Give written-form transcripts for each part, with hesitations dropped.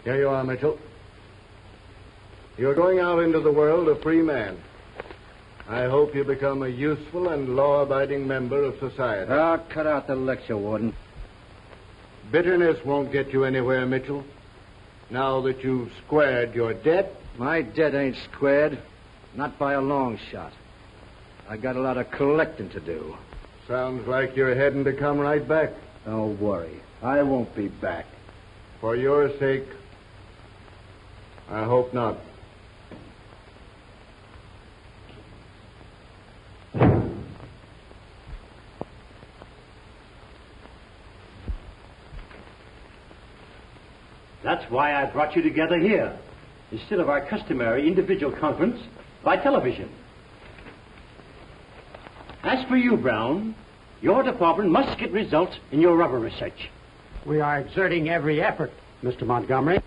Here you are, Mitchell. You're going out into the world a free man. I hope you become a useful and law-abiding member of society. Oh, cut out the lecture, Warden. Bitterness won't get you anywhere, Mitchell. Now that you've squared your debt. My debt ain't squared. Not by a long shot. I got a lot of collecting to do. Sounds like you're heading to come right back. Don't worry. I won't be back. For your sake, I hope not. That's why I brought you together here, instead of our customary individual conference by television. As for you, Brown, your department must get results in your rubber research. We are exerting every effort, Mr. Montgomery.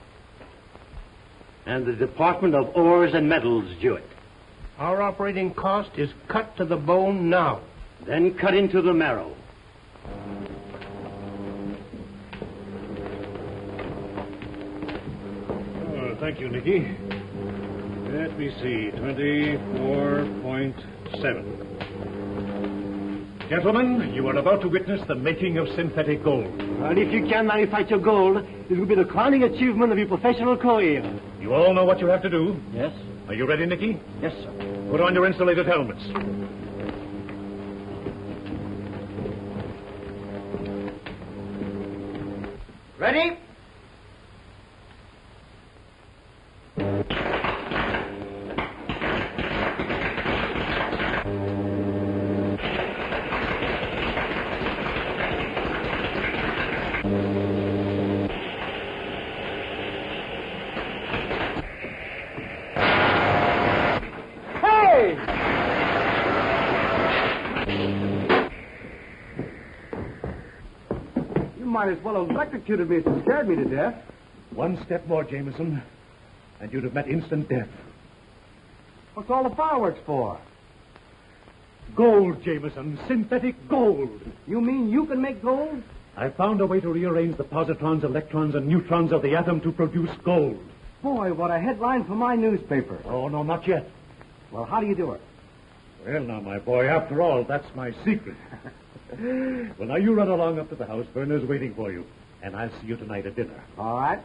And the Department of Ores and Metals do it. Our operating cost is cut to the bone now. Then cut into the marrow. Oh, thank you, Nicky. Let me see. 24.7. Gentlemen, you are about to witness the making of synthetic gold. And if you can manufacture gold, it will be the crowning achievement of your professional career. You all know what you have to do? Yes? Are you ready, Nicky? Yes, sir. Put on your insulated helmets. Ready? Might as well have electrocuted me if it scared me to death. One step more, Jameson, and you'd have met instant death. What's all the fireworks for? Gold, Jameson. Synthetic gold. You mean you can make gold? I found a way to rearrange the positrons, electrons, and neutrons of the atom to produce gold. Boy, what a headline for my newspaper. Oh, no, not yet. Well, how do you do it? Well, now, my boy, after all, that's my secret. Well, now, you run along up to the house. Verner's waiting for you. And I'll see you tonight at dinner. All right.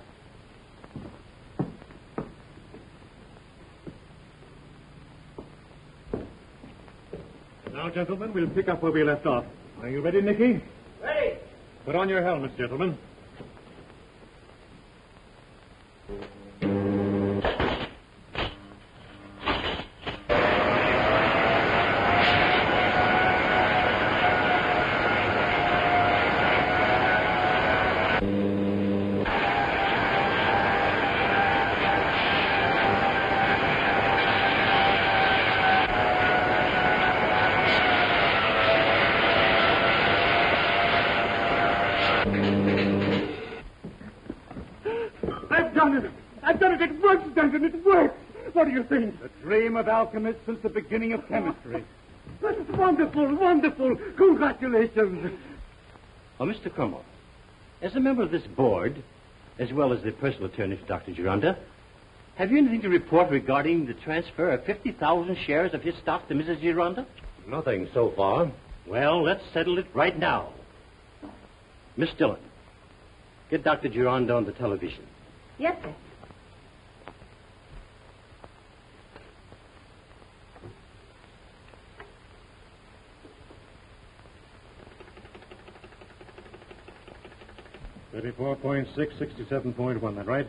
Now, gentlemen, we'll pick up where we left off. Are you ready, Nicky? Ready. Put on your helmets, gentlemen. done it. I've done it. It works, Duncan. It works. What do you think? The dream of alchemists since the beginning of chemistry. That's wonderful, wonderful. Congratulations. Oh, Mr. Cromwell, as a member of this board, as well as the personal attorney for Dr. Gironda, have you anything to report regarding the transfer of 50,000 shares of his stock to Mrs. Gironda? Nothing so far. Well, let's settle it right now. Miss Dillon, get Dr. Gironda on the television. Yes, sir. $34.667.1, that right?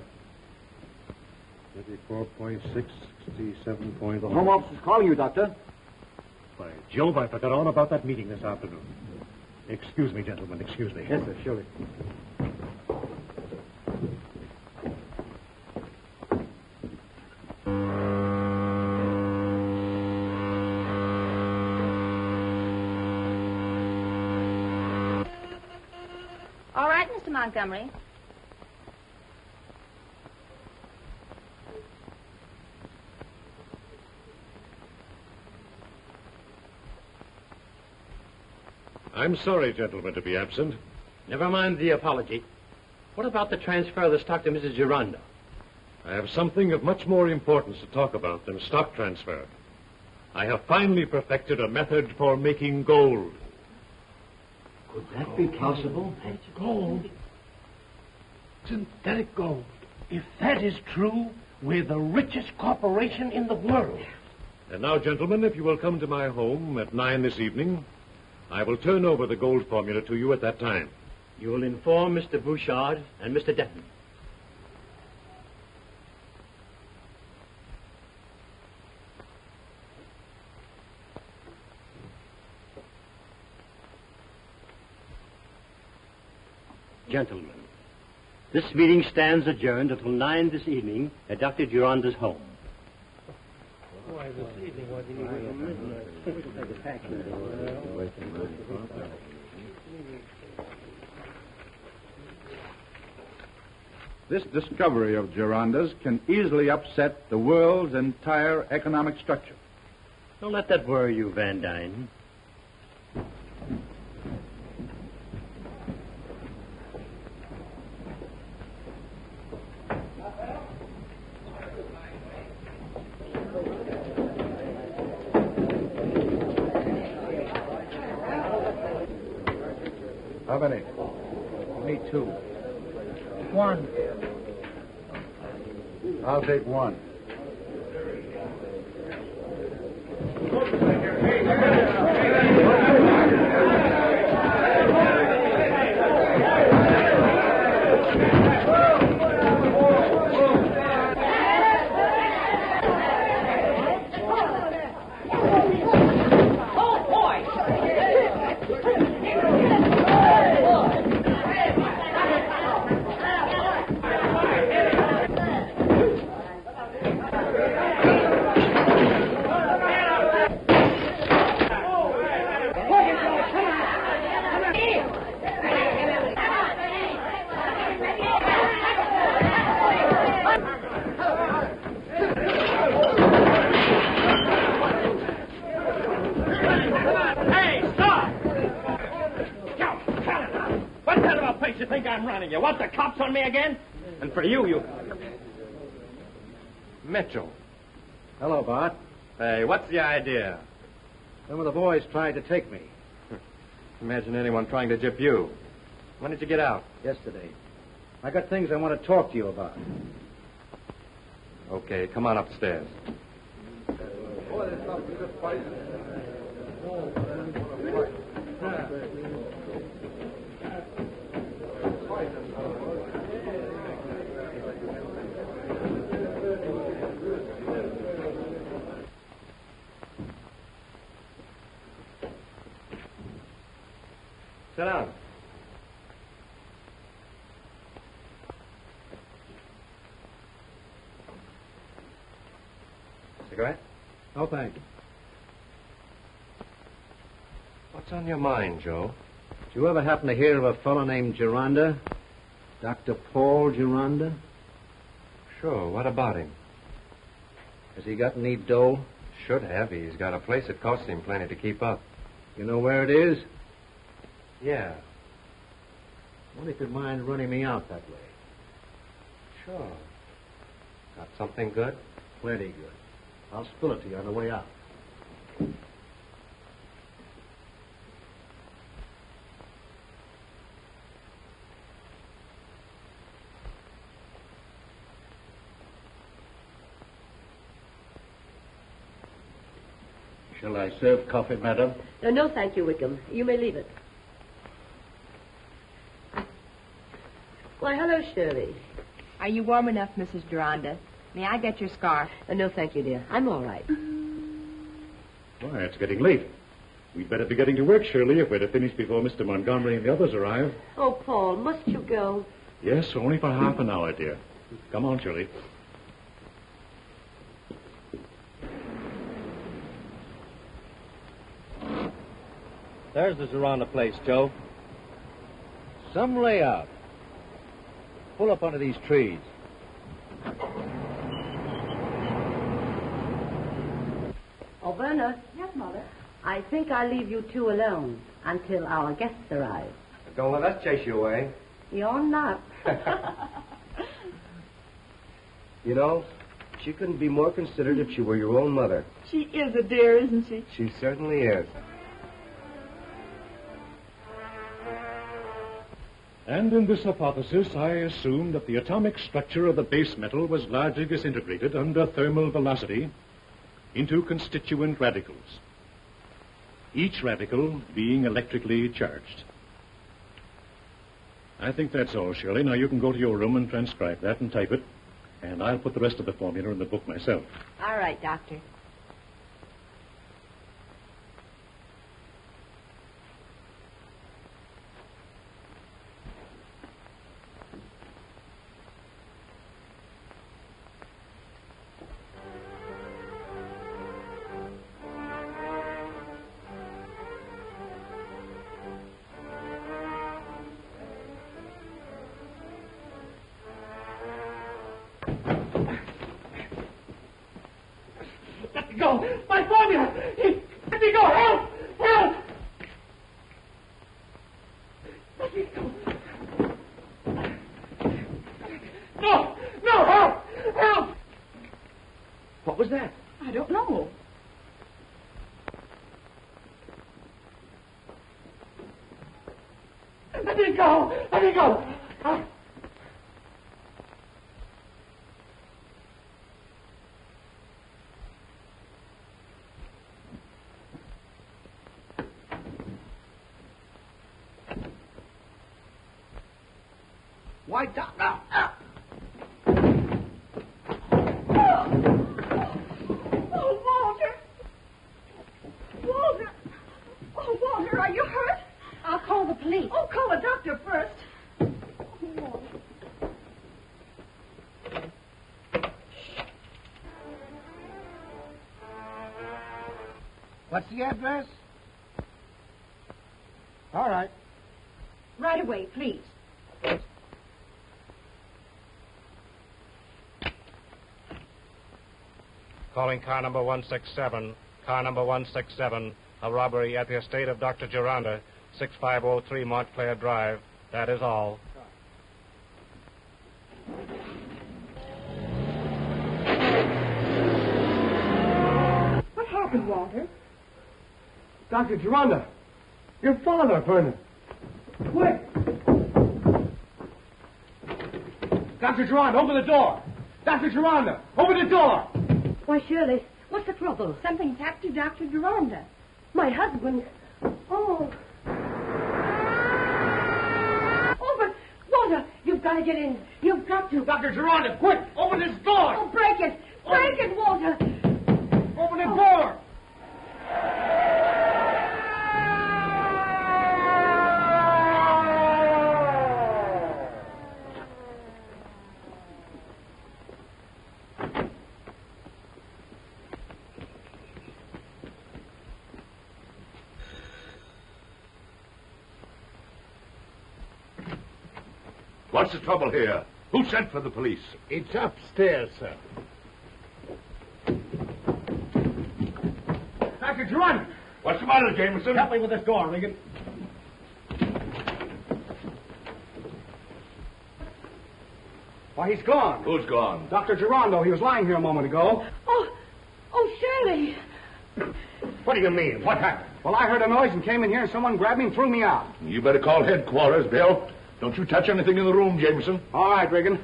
34.667.1. The Home Office is calling you, Doctor. By Jove, I forgot all about that meeting this afternoon. Excuse me, gentlemen, excuse me. Yes, sir, surely. All right, Mr. Montgomery. I'm sorry, gentlemen, to be absent. Never mind the apology. What about the transfer of the stock to Mrs. Gironda? I have something of much more importance to talk about than stock transfer. I have finally perfected a method for making gold. Could that be possible? Gold. Synthetic gold. If that is true, we're the richest corporation in the world. And now, gentlemen, if you will come to my home at 9 this evening, I will turn over the gold formula to you at that time. You will inform Mr. Bouchard and Mr. Denton. Gentlemen, this meeting stands adjourned until 9 this evening at Dr. Gironda's home. Why, this evening, what do you This discovery of Gironda's can easily upset the world's entire economic structure. Don't let that worry you, Van Dyne. How many? Me too. One. I'll take one. You want the cops on me again? And for you... Mitchell. Hello, Bart. Hey, what's the idea? Some of the boys tried to take me. Imagine anyone trying to gyp you. When did you get out? Yesterday. I got things I want to talk to you about. Okay, come on upstairs. Sit down. Cigarette? No, thank you. What's on your mind, Joe? Did you ever happen to hear of a fellow named Gironda? Dr. Paul Gironda? Sure. What about him? Has he got any dough? Should have. He's got a place that costs him plenty to keep up. You know where it is? Yeah. Wonder if you'd mind running me out that way. Sure. Got something good? Plenty good. I'll spill it to you on the way out. Shall I serve coffee, madam? No, thank you, Wickham. You may leave it. Why, hello, Shirley. Are you warm enough, Mrs. Gironda? May I get your scarf? No, thank you, dear. I'm all right. Why, it's getting late. We'd better be getting to work, Shirley, if we're to finish before Mr. Montgomery and the others arrive. Oh, Paul, must you go? Yes, only for half an hour, dear. Come on, Shirley. There's the Gironda place, Joe. Some layout. Pull up under these trees. Oh, Verna. Yes, Mother. I think I'll leave you two alone until our guests arrive. Don't let us chase you away. You're not. You know, she couldn't be more considerate if she were your own mother. She is a dear, isn't she? She certainly is. And in this hypothesis, I assume that the atomic structure of the base metal was largely disintegrated under thermal velocity into constituent radicals, each radical being electrically charged. I think that's all, Shirley. Now you can go to your room and transcribe that and type it, and I'll put the rest of the formula in the book myself. All right, Doctor. Let me go! My formula! Let me go! Help! Help! Let me go! No! No! Help! Help! What was that? I don't know. Let me go! Let me go! Why, Doc, now. Oh, Walter. Walter. Oh, Walter, are you hurt? I'll call the police. Oh, call the doctor first. What's the address? All right. Right away, please. Calling car number 167. Car number 167. A robbery at the estate of Dr. Gironda, 6503 Montclair Drive. That is all. What happened, Walter? Dr. Gironda! Your father, Vernon! Quick! Dr. Gironda, open the door! Dr. Gironda, open the door! Why, Shirley, what's the trouble? Something's happened to Dr. Gironda. My husband. Oh. Oh, but, Walter, you've got to get in. You've got to. Dr. Gironda, quick! Open this door! Oh, break it. Break it, Walter. Open the door! What's the trouble here? Who sent for the police? It's upstairs, sir. Dr. Geronda! What's the matter, Jameson? Help me with this door, Regan. Why, he's gone. Who's gone? Dr. Gironda. He was lying here a moment ago. Oh, Shirley. What do you mean? What happened? Well, I heard a noise and came in here, and someone grabbed me and threw me out. You better call headquarters, Bill. Don't you touch anything in the room, Jameson. All right, Regan.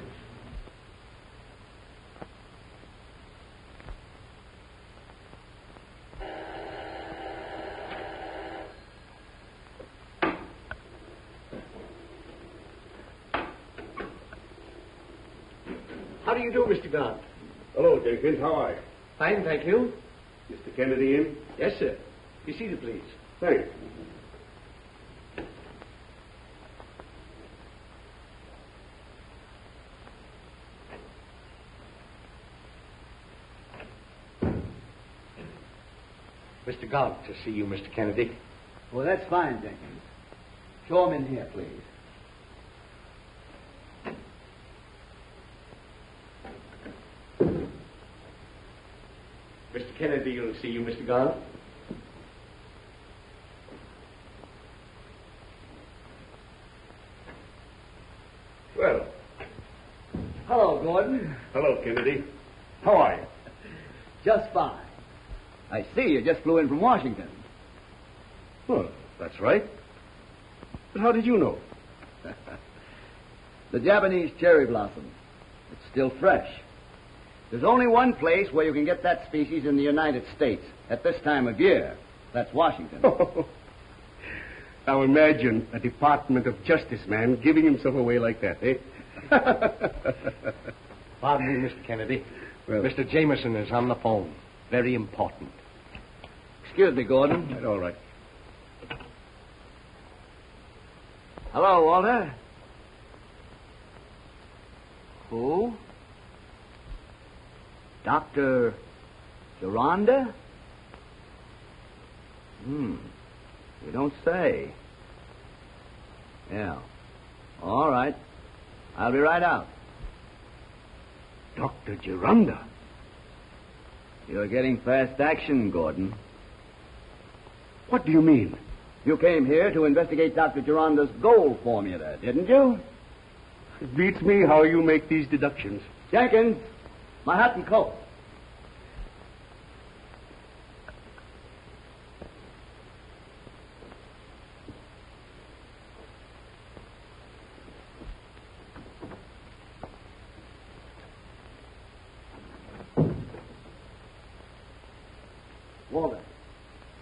How do you do, Mr. Gant? Hello, Jenkins. How are you? Fine, thank you. Mr. Kennedy in? Yes, sir. Be seated, please. Thanks. Mr. Gant to see you, Mr. Kennedy. Well, that's fine, Jenkins. Show him in here, please. Mr. Kennedy will see you, Mr. Gant. Well. Hello, Gordon. Hello, Kennedy. How are you? Just fine. I see you just flew in from Washington. Well, that's right. But how did you know? The Japanese cherry blossom. It's still fresh. There's only one place where you can get that species in the United States at this time of year. That's Washington. Now imagine a Department of Justice man giving himself away like that, eh? Pardon me, Mr. Kennedy. Well, Mr. Jameson is on the phone. Very important. Excuse me, Gordon. all right. Hello, Walter. Who? Dr. Gironda? You don't say. Yeah. All right. I'll be right out. Dr. Gironda? You're getting fast action, Gordon. What do you mean? You came here to investigate Dr. Gironda's gold formula, didn't you? It beats me how you make these deductions. Jenkins, my hat and coat. Walter,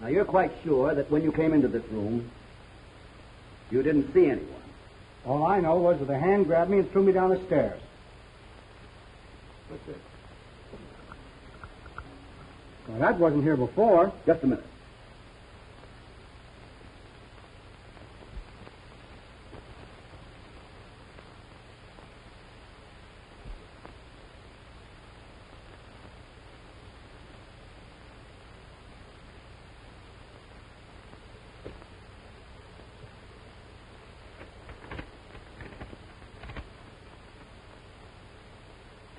now you're quite sure that when you came into this room, you didn't see anyone? All I know was that a hand grabbed me and threw me down the stairs. What's it? Well, that wasn't here before. Just a minute.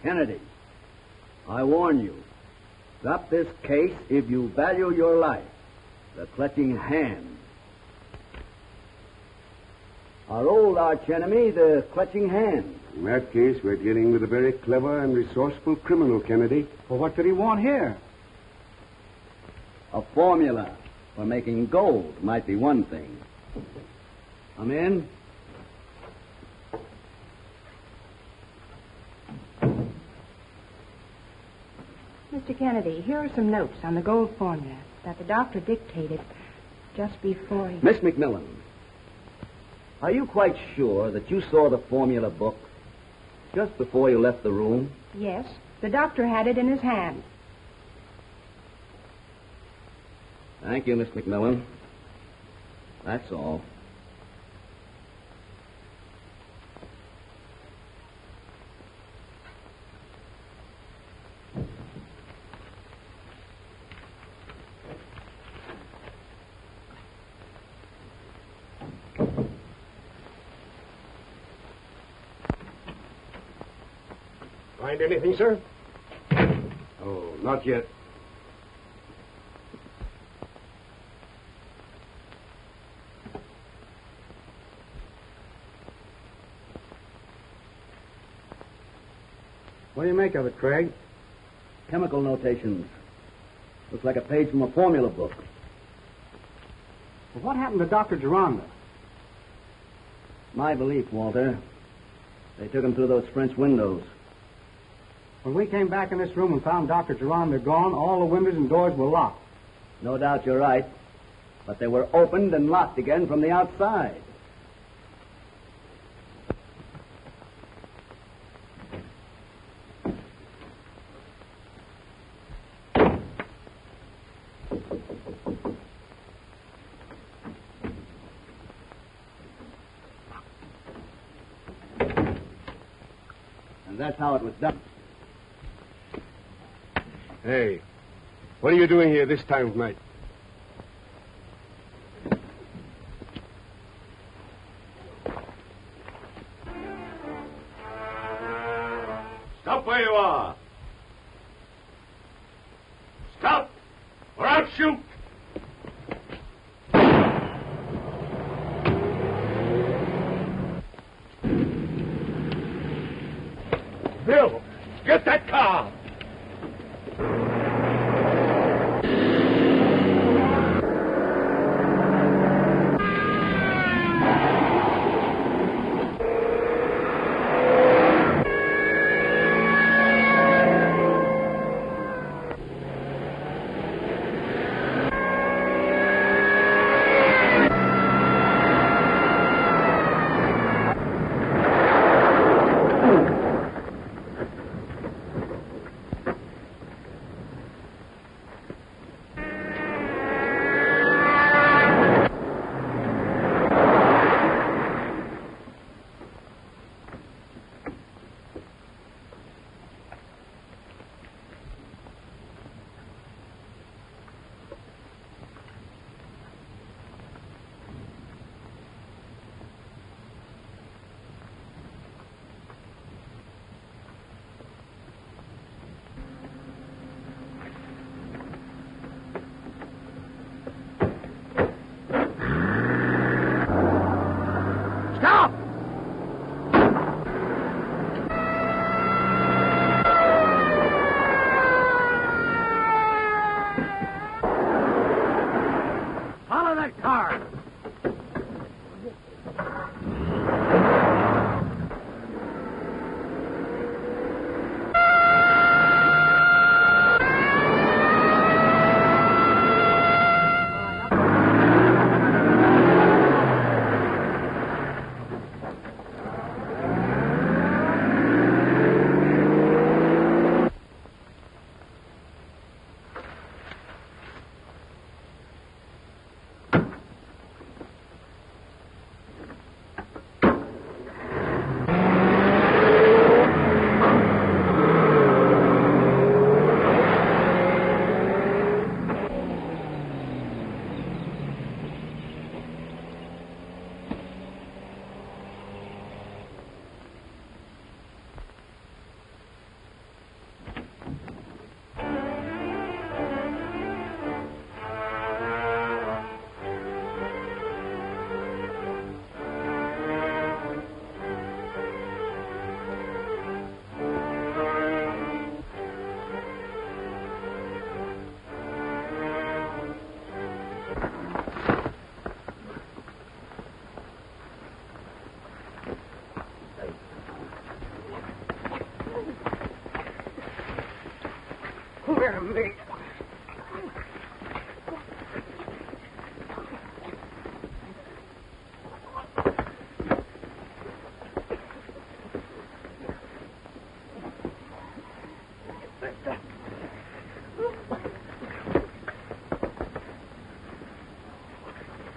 Kennedy, I warn you. Drop this case if you value your life. The Clutching Hand. Our old archenemy, the Clutching Hand. In that case, we're dealing with a very clever and resourceful criminal, Kennedy. Well, what did he want here? A formula for making gold might be one thing. Come in. Mr. Kennedy, here are some notes on the gold formula that the doctor dictated just before he... Miss McMillan, are you quite sure that you saw the formula book just before you left the room? Yes, the doctor had it in his hand. Thank you, Miss McMillan. That's all. Find anything, sir? Oh, not yet. What do you make of it, Craig? Chemical notations. Looks like a page from a formula book. Well, what happened to Dr. Gironda? My belief, Walter. They took him through those French windows. When we came back in this room and found Dr. Gironda gone, all the windows and doors were locked. No doubt you're right. But they were opened and locked again from the outside. And that's how it was done. Hey, what are you doing here this time of night? Stop where you are. Stop, or I'll shoot. Bill, get that car. Me.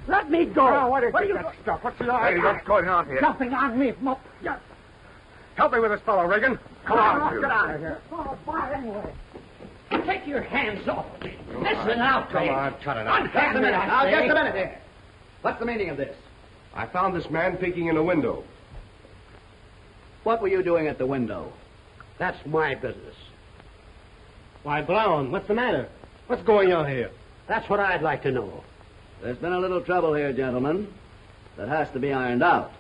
Let me go. Oh, what is What are you that stuff? What's the idea? Hey, what's going on here? jumping on me from up? Yes. Help me with this fellow, Reagan. Come on, you. Get out of here. Oh, boy, anyway. Take your hands off me. Listen out, Come on, cut it out. Just a minute. Now, just a minute here. What's the meaning of this? I found this man peeking in a window. What were you doing at the window? That's my business. Why, Brown, what's the matter? What's going on here? That's what I'd like to know. There's been a little trouble here, gentlemen, that has to be ironed out.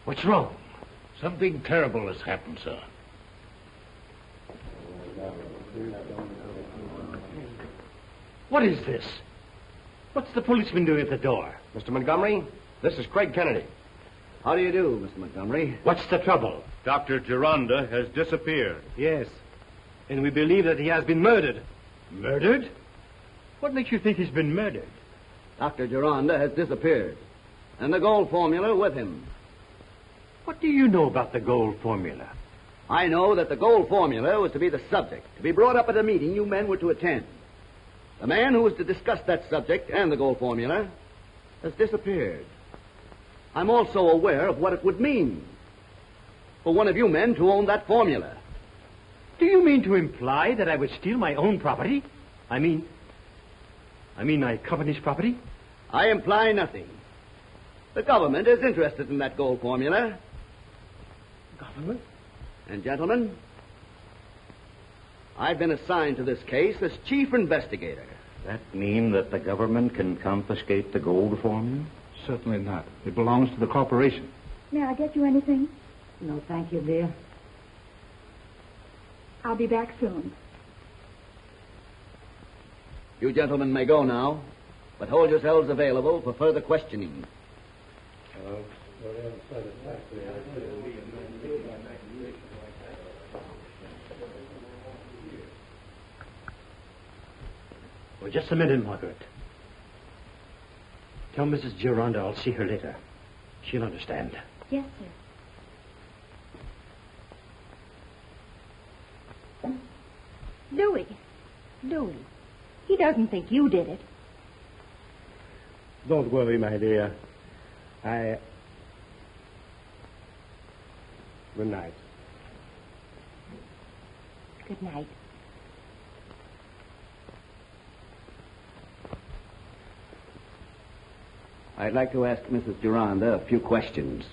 What's wrong? Something terrible has happened, sir. What is this? What's the policeman doing at the door? Mr. Montgomery, this is Craig Kennedy. How do you do, Mr. Montgomery? What's the trouble? Dr. Gironda has disappeared. Yes. And we believe that he has been murdered. Murdered? What makes you think he's been murdered? Dr. Gironda has disappeared, and the gold formula with him. What do you know about the gold formula? I know that the gold formula was to be the subject, to be brought up at a meeting you men were to attend. The man who was to discuss that subject and the gold formula has disappeared. I'm also aware of what it would mean for one of you men to own that formula. Do you mean to imply that I would steal my own property? I mean my company's property? I imply nothing. The government is interested in that gold formula. Government? And, gentlemen, I've been assigned to this case as chief investigator. That mean that the government can confiscate the gold formula? Certainly not. It belongs to the corporation. May I get you anything? No, thank you, dear. I'll be back soon. You gentlemen may go now, but hold yourselves available for further questioning. Well, just a minute, Margaret. Tell Mrs. Gironda I'll see her later. She'll understand. Yes, sir. Louis. Louis. He doesn't think you did it. Don't worry, my dear. Good night. Good night. I'd like to ask Mrs. Gironda a few questions.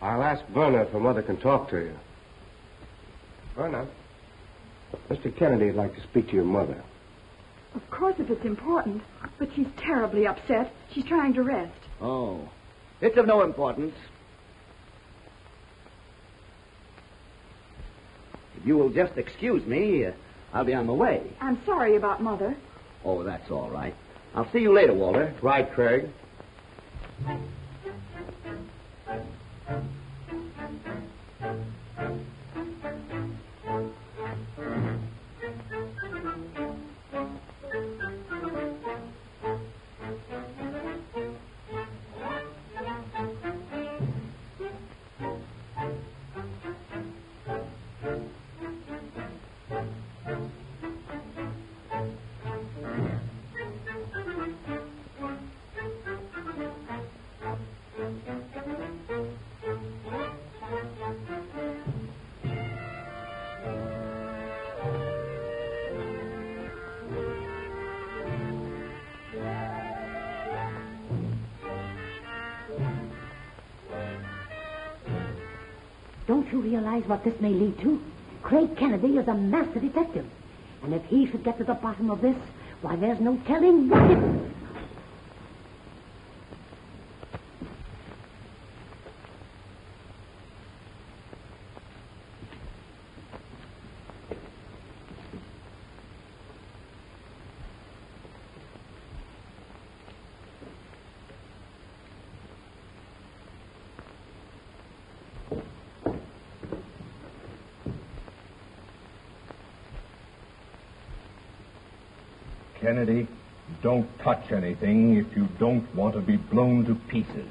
I'll ask Verna if her mother can talk to you. Verna, Mr. Kennedy would like to speak to your mother. Of course, if it's important. But she's terribly upset. She's trying to rest. Oh. It's of no importance. If you will just excuse me, I'll be on my way. I'm sorry about Mother. Oh, that's all right. I'll see you later, Walter. Right, Craig. Don't you realize what this may lead to? Craig Kennedy is a master detective. And if he should get to the bottom of this, why, there's no telling what it... Kennedy, don't touch anything if you don't want to be blown to pieces.